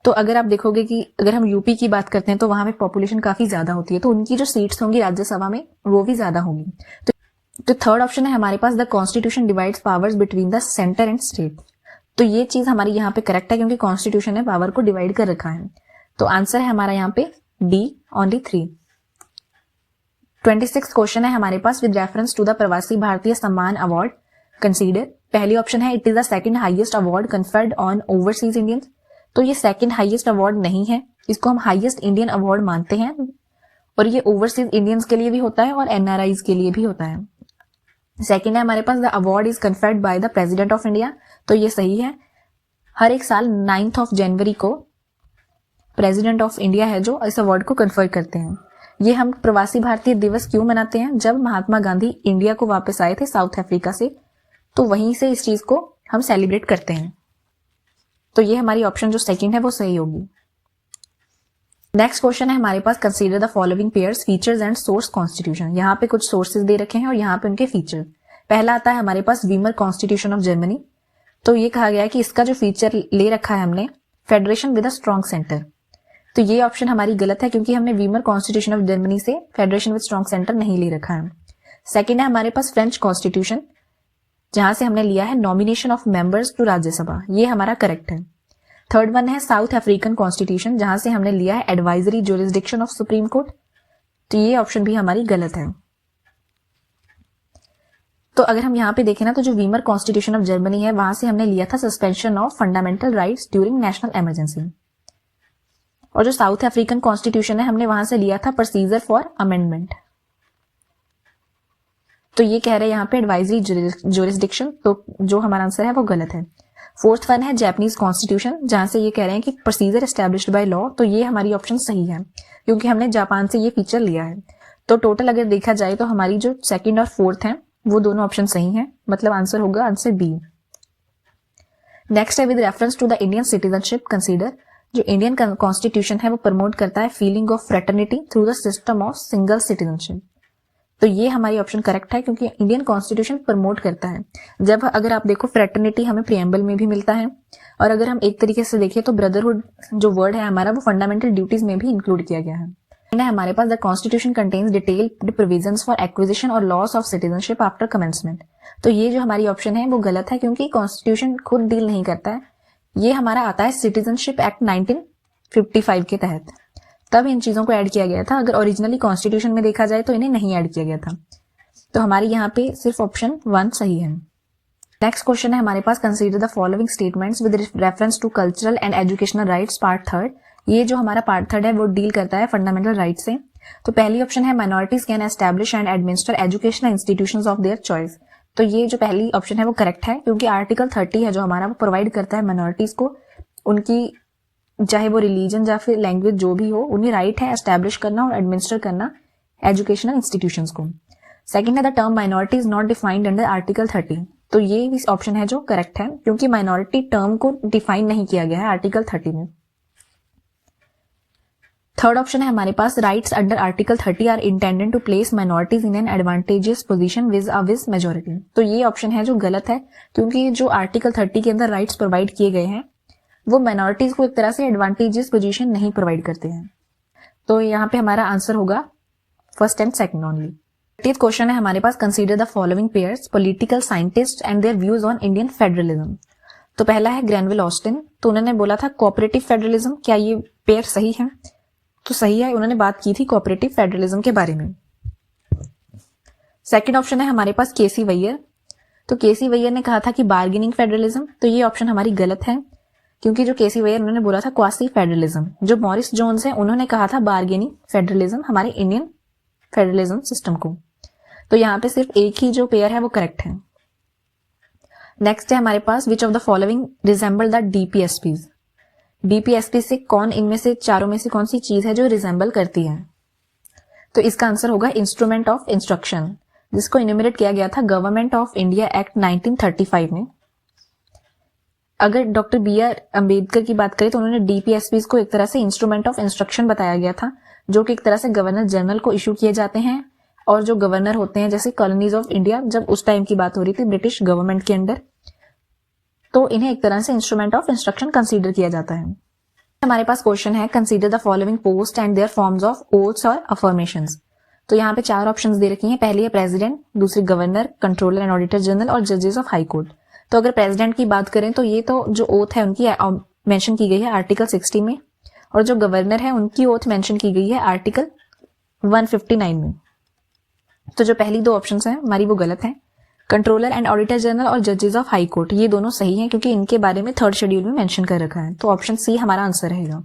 तो अगर आप देखोगे कि अगर हम यूपी की बात करते हैं तो वहां पे पॉपुलेशन काफी ज्यादा होती है, तो उनकी जो सीट्स होंगी राज्यसभा में वो भी ज्यादा होंगी। तो थर्ड ऑप्शन है हमारे पास, the constitution divides powers between the centre and state. तो ये चीज हमारी यहाँ पे करेक्ट है, क्योंकि कॉन्स्टिट्यूशन ने पावर को डिवाइड कर रखा है। तो आंसर है हमारा यहाँ पे डी, ओनली 3। 26 क्वेश्चन है हमारे पास, विद रेफरेंस टू द प्रवासी भारतीय सम्मान अवार्ड कंसीडर। पहली ऑप्शन है, it is the second highest award conferred on overseas Indians. तो ये सेकंड हाईएस्ट अवार्ड नहीं है, इसको हम हाईएस्ट इंडियन अवार्ड मानते हैं, और ये ओवरसीज इंडियंस के लिए भी होता है और एनआरआईज के लिए भी होता है। सेकंड है हमारे पास, the award is conferred by the president of India. तो ये सही है, हर एक साल 9 जनवरी को प्रेसिडेंट ऑफ इंडिया है जो इस अवार्ड को कन्फर करते हैं। ये हम प्रवासी भारतीय दिवस क्यों मनाते हैं, जब महात्मा गांधी इंडिया को वापस आए थे साउथ अफ्रीका से, तो वहीं से इस चीज को हम सेलिब्रेट करते हैं। तो ये हमारी ऑप्शन जो सेकंड है वो सही होगी। नेक्स्ट क्वेश्चन है हमारे पास, consider the following pairs features and source constitution. यहाँ पे कुछ सोर्सेज दे रखे हैं और यहाँ पे उनके फीचर। पहला आता है हमारे पास वीमर कॉन्स्टिट्यूशन ऑफ जर्मनी। तो ये कहा गया है कि इसका जो फीचर ले रखा है हमने, federation with a strong centre. तो ये ऑप्शन हमारी गलत है, क्योंकि हमने वीमर कॉन्स्टिट्यूशन ऑफ जर्मनी से फेडरेशन विद स्ट्रॉन्ग सेंटर नहीं ले रखा है। सेकेंड है हमारे पास फ्रेंच कॉन्स्टिट्यूशन, जहां से हमने लिया है nomination of members to Rajya Sabha, ये हमारा करेक्ट है। थर्ड वन है साउथ अफ्रीकन कॉन्स्टिट्यूशन, जहां से हमने लिया है advisory jurisdiction of supreme court. तो ये ऑप्शन भी हमारी गलत है। तो अगर हम यहाँ पे देखें ना, तो जो वीमर कॉन्स्टिट्यूशन ऑफ जर्मनी है वहां से हमने लिया था suspension of fundamental rights during national emergency, और जो साउथ अफ्रीकन कॉन्स्टिट्यूशन है हमने वहां से लिया था प्रोसीजर फॉर अमेंडमेंट। तो ये कह रहे हैं यहाँ पे एडवाइजरी ज्यूरिसडिक्शन, तो जो हमारा आंसर है वो गलत है। फोर्थ वन है जापानीज कॉन्स्टिट्यूशन, जहां से ये कह रहे हैं कि प्रोसीजर एस्टैब्लिश्ड बाय लॉ। तो ये हमारी ऑप्शन सही है, क्योंकि हमने जापान से ये फीचर लिया है। तो टोटल अगर देखा जाए तो हमारी जो सेकंड और फोर्थ है वो दोनों ऑप्शन सही हैं, मतलब आंसर होगा आंसर बी। नेक्स्ट है, with reference to the Indian citizenship consider. जो इंडियन कॉन्स्टिट्यूशन है वो प्रमोट करता है feeling of fraternity through the system of single citizenship. तो ये हमारी ऑप्शन करेक्ट है, क्योंकि इंडियन कॉन्स्टिट्यूशन प्रमोट करता है। जब अगर आप देखो फ्रेटर्निटी हमें प्रियम्बल में भी मिलता है, और अगर हम एक तरीके से देखें तो ब्रदरहुड जो वर्ड है हमारा वो फंडामेंटल ड्यूटीज में भी इंक्लूड किया गया है। हमारे पास the constitution contains detailed provisions for acquisition और loss of citizenship after commencement. तो ये जो हमारी ऑप्शन है वो गलत है, क्योंकि कॉन्स्टिट्यूशन खुद डील नहीं करता है। ये हमारा आता है सिटीजनशिप एक्ट 1955 के तहत, तब इन चीजों को ऐड किया गया था। अगर ओरिजिनली कॉन्स्टिट्यूशन में देखा जाए तो इन्हें नहीं ऐड किया गया था। तो हमारी यहाँ पे सिर्फ ऑप्शन 1 सही है। नेक्स्ट क्वेश्चन है हमारे पास, consider the following statements with reference to cultural and educational rights part 3। ये जो हमारा पार्ट 3 है वो डील करता है फंडामेंटल राइट से। तो पहली ऑप्शन है, minorities can establish and administer educational institutions of their choice. तो ये जो पहली ऑप्शन है वो करेक्ट है, क्योंकि आर्टिकल 30 है जो हमारा वो प्रोवाइड करता है माइनॉरिटीज को उनकी चाहे वो रिलीजन या फिर लैंग्वेज जो भी हो, उन्हें राइट है एस्टैब्लिश करना और एडमिनिस्टर करना एजुकेशनल इंस्टीट्यूशंस को। सेकंड है, the term minority is not defined under article 30। तो ये इस ऑप्शन है जो करेक्ट है, क्योंकि माइनॉरिटी टर्म को डिफाइन नहीं किया गया है आर्टिकल 30 में। थर्ड ऑप्शन है हमारे पास, rights under article 30 are intended to place minorities in an advantageous position with a with majority. तो ये ऑप्शन है जो गलत है, क्योंकि जो आर्टिकल 30 के अंदर राइट्स प्रोवाइड किए गए हैं वो माइनॉरिटीज को एक तरह से एडवांटेजियस पोजीशन नहीं प्रोवाइड करते हैं। तो यहाँ पे हमारा आंसर होगा first and second only. 30th question है हमारे पास, consider the following pairs political scientist and their views on Indian federalism. तो पहला है ग्रैनविल ऑस्टिन, तो उन्होंने बोला था कोऑपरेटिव फेडरलिज्म। क्या ये पेयर सही है? तो सही है, उन्होंने बात की थी कोऑपरेटिव फेडरलिज्म के बारे में। सेकंड ऑप्शन है हमारे पास केसी वैयर, तो केसी वैयर ने कहा था कि बार्गेनिंग फेडरलिज्म। तो ये ऑप्शन हमारी गलत है, क्योंकि जो केसी वैयर उन्होंने बोला था क्वासी फेडरलिज्म। जो मॉरिस जोन्स है उन्होंने कहा था बार्गेनिंग फेडरलिज्म हमारे इंडियन फेडरलिज्म सिस्टम को। तो यहाँ पे सिर्फ एक ही जो पेयर है वो करेक्ट है। नेक्स्ट है हमारे पास which of the following resemble the DPSPs. DPSP से कौन इनमें से चारों में से कौन सी चीज है जो रिजेंबल करती है? तो इसका आंसर होगा इंस्ट्रूमेंट ऑफ इंस्ट्रक्शन, जिसको इन्यूमरेट किया गया था गवर्नमेंट ऑफ इंडिया एक्ट 1935 में। अगर डॉक्टर बी आर अम्बेडकर की बात करें तो उन्होंने डीपीएसपीज को एक तरह से इंस्ट्रूमेंट ऑफ इंस्ट्रक्शन बताया गया था, जो कि एक तरह से गवर्नर जनरल को इशू किए जाते हैं, और जो गवर्नर होते हैं जैसे कॉलोनीज ऑफ इंडिया, जब उस टाइम की बात हो रही थी ब्रिटिश गवर्नमेंट के अंडर, तो इन्हें एक तरह से इंस्ट्रूमेंट ऑफ इंस्ट्रक्शन कंसीडर किया जाता है। हमारे पास क्वेश्चन है consider the following post and their forms of oaths और अफर्मेशंस। तो यहाँ पे 4 ऑप्शंस दे रखी हैं। पहली है प्रेसिडेंट, दूसरी governor, controller and auditor general और जजेस ऑफ हाई कोर्ट। तो अगर प्रेसिडेंट की बात करें तो ये तो जो ओथ है उनकी मेंशन की गई है आर्टिकल 60 में, और जो गवर्नर है उनकी ओथ मेंशन की गई है आर्टिकल 159 में। तो जो पहली 2 ऑप्शंस हैं हमारी वो गलत है। कंट्रोलर एंड ऑडिटर जनरल और जजेस ऑफ हाई कोर्ट ये दोनों सही हैं, क्योंकि इनके बारे में 3rd शेड्यूल में मेंशन कर रखा है। तो ऑप्शन सी हमारा आंसर रहेगा।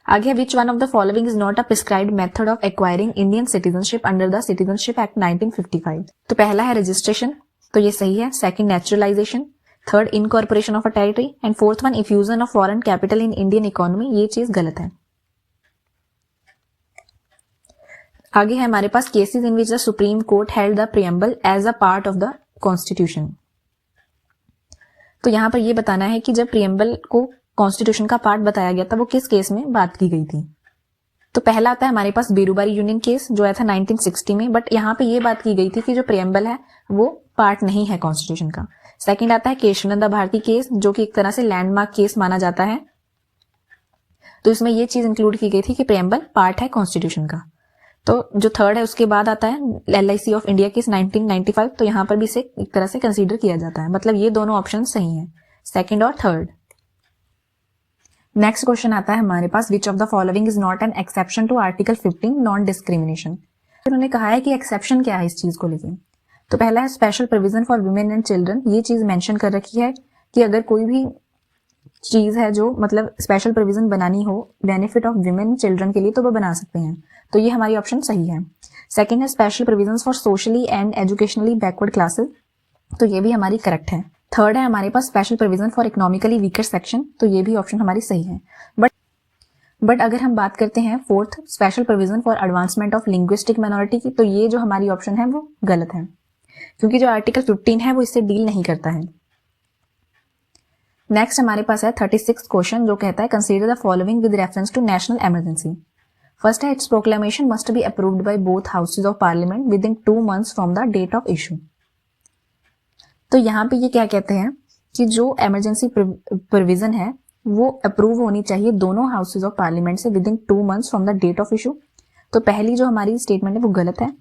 आगे which one of the following is not a prescribed method of acquiring Indian citizenship under the citizenship act 1955। तो पहला है रजिस्ट्रेशन, तो ये सही है। Second naturalisation, third incorporation of a territory, and fourth one infusion of foreign capital in Indian economy, ये चीज गलत है। आगे है हमारे पास cases in which the supreme court held the preamble as a part of the constitution. तो यहां पर यह बताना है कि जब प्रियम्बल को कॉन्स्टिट्यूशन का पार्ट बताया गया था वो किस केस में बात की गई थी। तो पहला आता है हमारे पास बेरूबारी यूनियन केस जो आया था 1960 में, बट यहाँ पे ये बात की गई थी कि जो प्रियम्बल है वो पार्ट नहीं है कॉन्स्टिट्यूशन का। सेकंड आता है केशवानंद भारती केस, जो कि एक तरह से लैंडमार्क केस माना जाता है। तो इसमें ये चीज इंक्लूड की गई थी कि प्रियम्बल पार्ट है कॉन्स्टिट्यूशन का। तो जो थर्ड है उसके बाद आता है LIC ऑफ इंडिया केस 1995, तो यहाँ पर भी इसे एक तरह से कंसीडर किया जाता है। मतलब ये दोनों ऑप्शन सही हैं, सेकंड और थर्ड। नेक्स्ट क्वेश्चन आता है हमारे पास which of the following is not an exception to article 15 non discrimination. उन्होंने कहा है कि एक्सेप्शन क्या है इस चीज को लेकर। तो पहला है special provision for women and children. ये चीज मेंशन कर रखी है कि अगर कोई भी चीज है जो मतलब स्पेशल प्रोविजन बनानी हो बेनिफिट ऑफ वुमेन चिल्ड्रन के लिए तो वो बना सकते हैं। तो ये हमारी ऑप्शन सही है। सेकंड है special provision for socially and educationally backward classes, तो ये भी हमारी करेक्ट है। थर्ड है हमारे पास special provision for economically weaker section, तो ये भी ऑप्शन हमारी सही है। बट अगर हम बात करते हैं fourth special provision for advancement of linguistic minority की, तो ये जो हमारी ऑप्शन है वो गलत है, क्योंकि जो आर्टिकल 15 है वो इससे डील नहीं करता है। नेक्स्ट हमारे पास है 36 क्वेश्चन जो कहता है consider the following with reference to national emergency. First है its proclamation must be approved by both houses of parliament within 2 months from the date of issue. तो यहाँ पे ये क्या कहते हैं कि जो इमरजेंसी प्रोविजन है वो अप्रूव होनी चाहिए दोनों हाउसेज ऑफ पार्लियामेंट से within 2 months from the date of issue. तो पहली जो हमारी स्टेटमेंट है वो गलत है।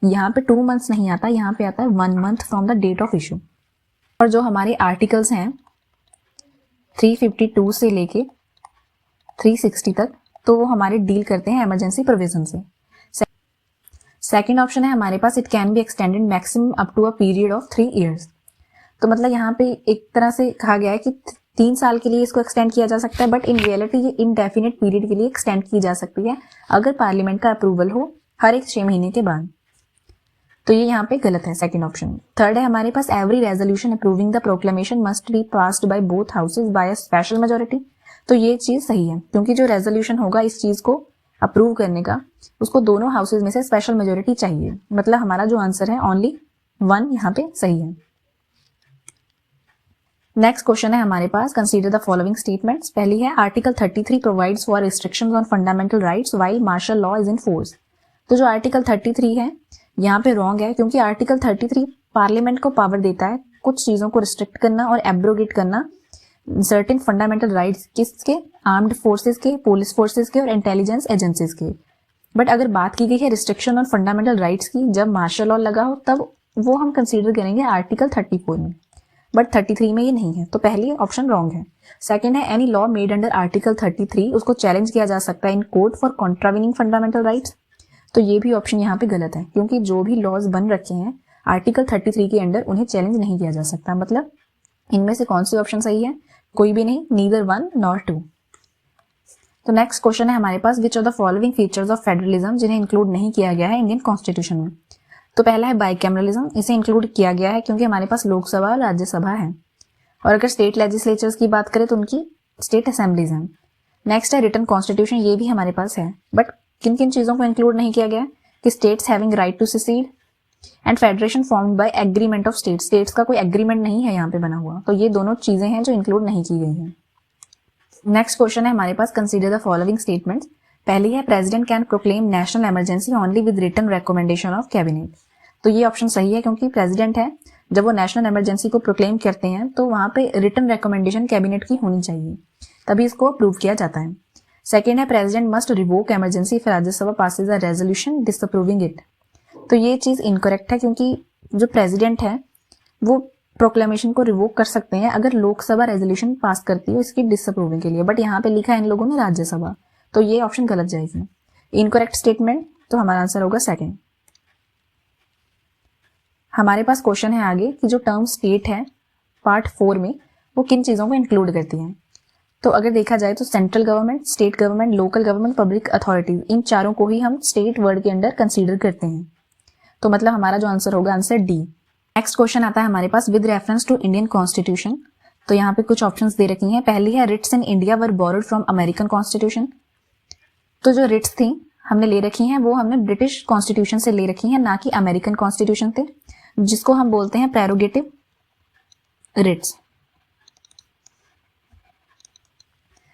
यहाँ पे 2 months नहीं आता, यहाँ पे आता है 1 month from the date of issue. और जो हमारे आर्टिकल्स हैं 352 से लेके 360 तक, तो वो हमारे डील करते हैं इमरजेंसी प्रोविजन से। सेकंड ऑप्शन है हमारे पास it can be extended maximum up to a period of 3 years। तो मतलब यहाँ पे एक तरह से कहा गया है कि 3 साल के लिए इसको एक्सटेंड किया जा सकता है, बट इन रियलिटी ये इनडेफिनेट पीरियड के लिए एक्सटेंड की जा सकती है अगर पार्लियामेंट का अप्रूवल हो हर एक 6 महीने के बाद। तो ये यहाँ पे गलत है सेकंड ऑप्शन। थर्ड है हमारे पास every resolution approving the proclamation must be passed by both houses by a special majority. तो ये चीज सही है, क्योंकि जो रेजोल्यूशन होगा इस चीज को अप्रूव करने का उसको दोनों हाउसेज में से स्पेशल मेजोरिटी चाहिए। मतलब हमारा जो आंसर है ओनली 1 यहाँ पे सही है। नेक्स्ट क्वेश्चन है हमारे पास कंसीडर द फॉलोइंग स्टेटमेंट्स। पहली है article 33 provides for restrictions on fundamental rights while martial law is in force. तो जो आर्टिकल 33 है यहाँ पे रॉन्ग है, क्योंकि आर्टिकल 33 पार्लियामेंट को पावर देता है कुछ चीजों को रिस्ट्रिक्ट करना और एब्रोगेट करना सर्टेन फंडामेंटल राइट्स किसके, आर्म्ड फोर्सेस के, पुलिस फोर्सेस के और इंटेलिजेंस एजेंसीज के। बट अगर बात की गई है रिस्ट्रिक्शन ऑन फंडामेंटल राइट्स की, जब मार्शल लॉ लगा हो तब वो हम कंसीडर करेंगे आर्टिकल 34 में, बट 33 में ये नहीं है। तो पहली ऑप्शन रॉन्ग है। सेकंड है any law made under article 33 उसको चैलेंज किया जा सकता है in court for contravening fundamental rights. तो ये भी ऑप्शन यहाँ पे गलत है, क्योंकि जो भी लॉज बन रखे हैं आर्टिकल 33 के अंडर उन्हें चैलेंज नहीं किया जा सकता। मतलब इनमें से कौन सी ऑप्शन सही है? कोई भी नहीं, नीदर 1 nor 2। तो नेक्स्ट क्वेश्चन है हमारे पास, which of the following features of federalism जिन्हें इंक्लूड नहीं किया गया है इंडियन कॉन्स्टिट्यूशन में। तो पहला है बाइकैमरलिज्म, इसे इंक्लूड किया गया है क्योंकि हमारे पास लोकसभा और राज्यसभा है। और अगर स्टेट लेजिस्लेचर्स की बात करें तो उनकी स्टेट असेंबलीज हैं। नेक्स्ट है रिटन कॉन्स्टिट्यूशन, ये भी हमारे पास है, बट किन किन चीजों को इंक्लूड नहीं किया गया कि states having right to secede and federation formed by agreement of states, states का कोई एग्रीमेंट नहीं है यहाँ पे बना हुआ, तो ये दोनों चीजें हैं जो इंक्लूड नहीं की गई हैं। नेक्स्ट क्वेश्चन है हमारे पास, कंसीडर द फॉलोइंग स्टेटमेंट्स। पहली है president can proclaim national emergency only with written recommendation of cabinet. तो ये ऑप्शन सही है क्योंकि प्रेसिडेंट है, जब वो नेशनल इमरजेंसी को प्रोक्लेम करते हैं तो वहां पे रिटन रिकमेंडेशन कैबिनेट की होनी चाहिए, तभी इसको अप्रूव किया जाता है। सेकेंड है president must revoke emergency if Rajya Sabha passes a resolution disapproving it. तो ये चीज इनकरेक्ट है क्योंकि जो प्रेसिडेंट है वो प्रोक्लेमेशन को रिवोक कर सकते हैं अगर लोकसभा रेजोल्यूशन पास करती है इसकी डिसअप्रूविंग के लिए, बट यहाँ पे लिखा है इन लोगों ने राज्यसभा, तो ये ऑप्शन गलत जाएगी, इनकरेक्ट स्टेटमेंट। तो हमारा आंसर होगा सेकेंड। हमारे पास क्वेश्चन है आगे कि जो टर्म स्टेट है पार्ट 4 में वो किन चीजों को इंक्लूड करती है। तो अगर देखा जाए तो central government, state government, local government, public authorities, इन चारों को ही हम स्टेट वर्ड के अंडर कंसीडर करते हैं। तो मतलब हमारा जो आंसर होगा आंसर डी। नेक्स्ट क्वेश्चन आता है हमारे पास, with reference to Indian constitution. तो यहाँ पे कुछ ऑप्शंस दे रखी हैं। पहली है writs in India were borrowed from American constitution. तो जो रिट्स थी हमने ले रखी हैं वो हमने ब्रिटिश कॉन्स्टिट्यूशन से ले रखी हैं, ना कि अमेरिकन कॉन्स्टिट्यूशन से, जिसको हम बोलते हैं प्रेरोगेटिव रिट्स।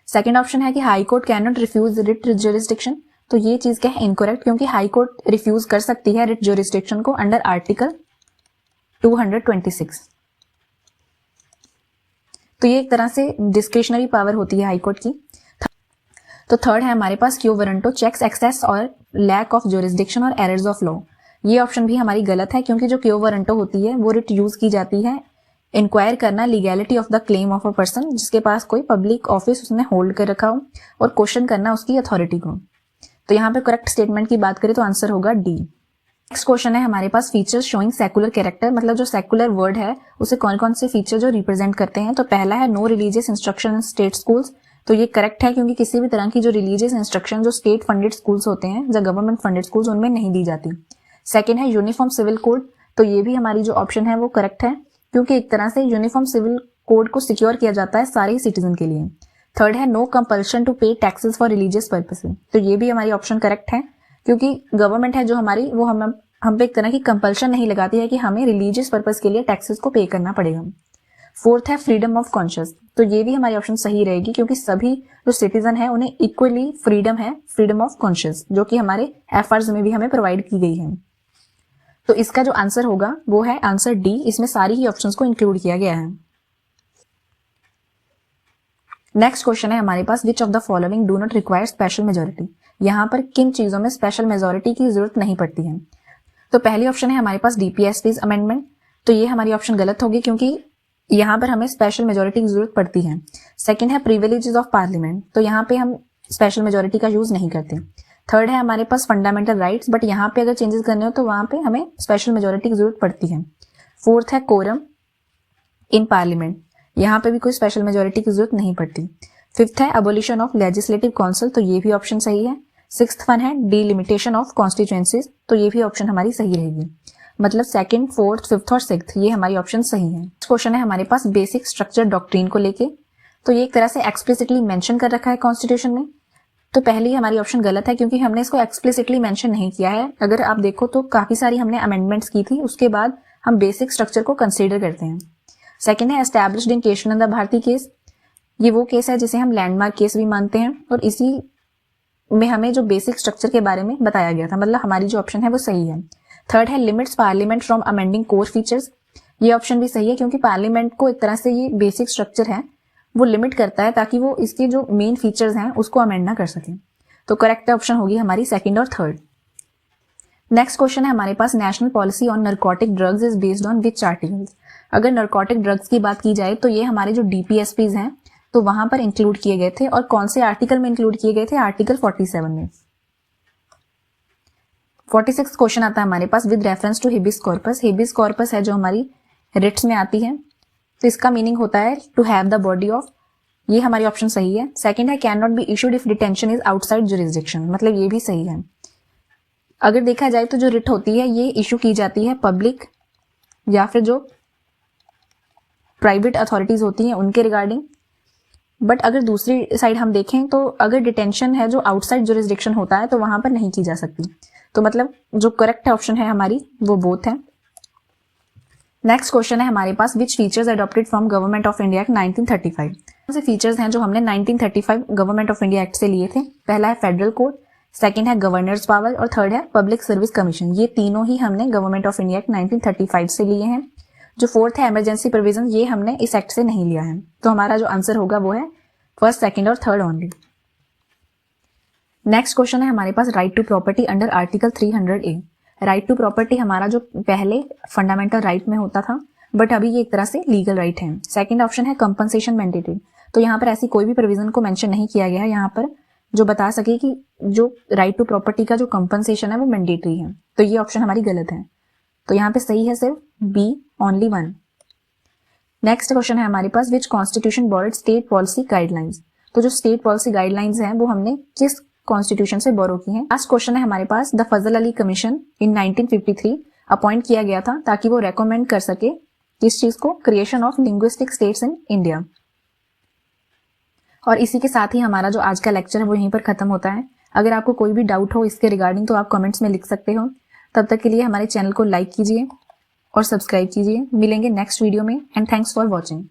सेकेंड ऑप्शन है कि high court can not refuse writ jurisdiction. तो ये चीज क्या है, इनकरेक्ट, क्योंकि हाई कोर्ट रिफ्यूज कर सकती है रिट ज्यूरिसडिक्शन को अंडर आर्टिकल 226। तो ये एक तरह से डिस्क्रिशनरी पावर होती है हाई कोर्ट की। तो थर्ड है हमारे पास क्यू वारंटो चेक्स एक्सेस और लैक ऑफ ज्यूरिसडिक्शन और एरर्स ऑफ लॉ। ये ऑप्शन भी हमारी गलत है क्योंकि जो क्यू वारंटो होती है वो रिट यूज की जाती है इंक्वायर करना legality of the claim of a person जिसके पास कोई पब्लिक ऑफिस उसने होल्ड कर रखा हो, और क्वेश्चन करना उसकी अथॉरिटी को। तो यहाँ पे करेक्ट स्टेटमेंट की बात करें तो आंसर होगा डी। नेक्स्ट क्वेश्चन है हमारे पास, फीचर्स शोइंग सेकुलर कैरेक्टर, मतलब जो सेकुलर वर्ड है उसे कौन कौन से फीचर जो रिप्रेजेंट करते हैं। तो पहला है no religious instruction in state schools. तो ये करेक्ट है क्योंकि किसी भी तरह की जो रिलीजियस इंस्ट्रक्शन जो स्टेट फंडेड स्कूल्स होते हैं, जो गवर्नमेंट फंडेड स्कूल्स, उनमें नहीं दी जाती। सेकेंड है यूनिफॉर्म सिविल कोड। तो ये भी हमारी जो ऑप्शन है वो करेक्ट है क्योंकि एक तरह से यूनिफॉर्म सिविल कोड को सिक्योर किया जाता है सारे सिटीजन के लिए। थर्ड है नो कंपल्शन टू पे टैक्सेस फॉर रिलीजियस पर्पसेस। तो ये भी हमारी ऑप्शन करेक्ट है क्योंकि गवर्नमेंट है जो हमारी वो हम पे एक तरह की कंपल्शन नहीं लगाती है कि हमें रिलीजियस पर्पस के लिए टैक्सेस को पे करना पड़ेगा। फोर्थ है फ्रीडम ऑफ कॉन्शियस। तो ये भी हमारी ऑप्शन सही रहेगी क्योंकि सभी जो सिटीजन है उन्हें इक्वली फ्रीडम है, फ्रीडम ऑफ कॉन्शियस, जो कि हमारे एफआरस में भी हमें प्रोवाइड की गई है। तो इसका जो आंसर होगा वो है आंसर डी। इसमें सारी ही ऑप्शंस को इंक्लूड किया गया है। नेक्स्ट क्वेश्चन है हमारे पास, which of the following do not require special majority. यहाँ पर किन चीजों में स्पेशल मेजोरिटी की जरूरत नहीं पड़ती है। तो पहली ऑप्शन है हमारे पास डीपीएसपीज अमेंडमेंट। तो ये हमारी ऑप्शन गलत होगी क्योंकि यहाँ पर हमें स्पेशल मेजोरिटी की जरूरत पड़ती है। सेकंड है प्रिविलेजेस ऑफ पार्लियामेंट। तो यहाँ पे हम स्पेशल मेजोरिटी का यूज नहीं करते। थर्ड है हमारे पास फंडामेंटल राइट्स, बट यहाँ पे अगर चेंजेस करने हो तो वहां पे हमें स्पेशल मेजोरिटी की जरूरत पड़ती है। फोर्थ है कोरम इन पार्लियामेंट। यहाँ पे भी कोई स्पेशल मेजोरिटी की जरूरत नहीं पड़ती। फिफ्थ है अबोलिशन ऑफ लेजिस्लेटिव काउंसिल। तो ये भी ऑप्शन सही है। सिक्स्थ वन है डिलिमिटेशन ऑफ कॉन्स्टिट्यूएंसीज। तो ये भी ऑप्शन हमारी सही रहेगी। मतलब सेकंड, फोर्थ, फिफ्थ और सिक्स्थ ये हमारी ऑप्शन सही है। क्वेश्चन है हमारे पास बेसिक स्ट्रक्चर डॉक्ट्रिन को लेके। तो ये एक तरह से एक्सप्लिसिटली मेंशन कर रखा है कॉन्स्टिट्यूशन में। तो पहली हमारी ऑप्शन गलत है क्योंकि हमने इसको एक्सप्लिसिटली मेंशन नहीं किया है। अगर आप देखो तो काफी सारी हमने अमेंडमेंट्स की थी, उसके बाद हम बेसिक स्ट्रक्चर को कंसीडर करते हैं। सेकंड है established in Keshavananda Bharati case. ये वो केस है जिसे हम लैंडमार्क केस भी मानते हैं, और इसी में हमें जो बेसिक स्ट्रक्चर के बारे में बताया गया था, मतलब हमारी जो ऑप्शन है वो सही है। थर्ड है limits parliament from amending core features. ये ऑप्शन भी सही है क्योंकि पार्लियामेंट को एक तरह से ये बेसिक स्ट्रक्चर है वो लिमिट करता है ताकि वो इसके जो मेन फीचर्स हैं उसको अमेंड ना कर सके। तो करेक्ट ऑप्शन होगी हमारी सेकंड और थर्ड। नेक्स्ट क्वेश्चन है हमारे पास, national policy on narcotic drugs is based on which articles. अगर नारकोटिक ड्रग्स की बात की जाए तो ये हमारे जो डीपीएसपीज हैं तो वहां पर इंक्लूड किए गए थे, और कौन से आर्टिकल में इंक्लूड किए गए थे, आर्टिकल 47 में। 46 क्वेश्चन आता है हमारे पास, with reference to habeas corpus. Habeas corpus है जो हमारी रिट्स में आती है, तो इसका मीनिंग होता है to have the body of ये हमारी ऑप्शन सही है। सेकंड है can not be issued if detention is outside jurisdiction, मतलब ये भी सही है। अगर देखा जाए तो जो रिट होती है ये इशू की जाती है पब्लिक या फिर जो प्राइवेट अथॉरिटीज होती हैं उनके रिगार्डिंग। बट अगर दूसरी साइड हम देखें तो अगर डिटेंशन है जो आउटसाइड जुरिसडिक्शन होता है तो वहां पर नहीं की जा सकती। तो मतलब जो करेक्ट ऑप्शन है हमारी वो बोथ है। नेक्स्ट क्वेश्चन है हमारे पास, which features adopted from government of India act 1935। कौन से फीचर्स हैं जो हमने 1935 गवर्नमेंट ऑफ इंडिया एक्ट से लिए थे? पहला है फेडरल कोड, सेकंड है गवर्नर्स पावर और थर्ड है पब्लिक सर्विस कमीशन। ये तीनों ही हमने गवर्नमेंट ऑफ इंडिया एक्ट 1935 से लिए हैं। जो फोर्थ है इमरजेंसी प्रोविजन, ये हमने इस एक्ट से नहीं लिया है। तो हमारा जो आंसर होगा वो है फर्स्ट, सेकंड और थर्ड ओनली। नेक्स्ट क्वेश्चन है हमारे पास, right to property under article 300A। Right to property हमारा जो पहले फंडामेंटल राइट में होता था बट अभी ये एक तरह से लीगल राइट है। सेकंड ऑप्शन है कंपनसेशन मैंडेटरी, तो यहाँ पर ऐसी कोई भी प्रोविजन को मेंशन नहीं किया गया है यहाँ पर जो बता सके कि जो राइट टू प्रॉपर्टी का जो कंपनसेशन है वो मैंडेटरी है। तो ये ऑप्शन हमारी गलत है। तो यहाँ पे सही है सिर्फ B, only one. Next question है हमारे पास, which constitution borrowed state policy guidelines. तो जो स्टेट पॉलिसी गाइडलाइंस हैं वो हमने किस कॉन्स्टिट्यूशन से बोरो की हैं? लास्ट क्वेश्चन है हमारे पास, the Fazal Ali commission in 1953 appoint किया गया था ताकि वो रेकमेंड कर सके किस चीज को? Creation of linguistic states in India. और इसी के साथ ही हमारा जो आज का लेक्चर है वो यहीं पर खत्म होता है। अगर आपको कोई भी डाउट हो इसके रिगार्डिंग तो आप कमेंट्स में लिख सकते हो। तब तक के लिए हमारे चैनल को लाइक कीजिए और सब्सक्राइब कीजिए। मिलेंगे नेक्स्ट वीडियो में एंड थैंक्स फॉर वॉचिंग।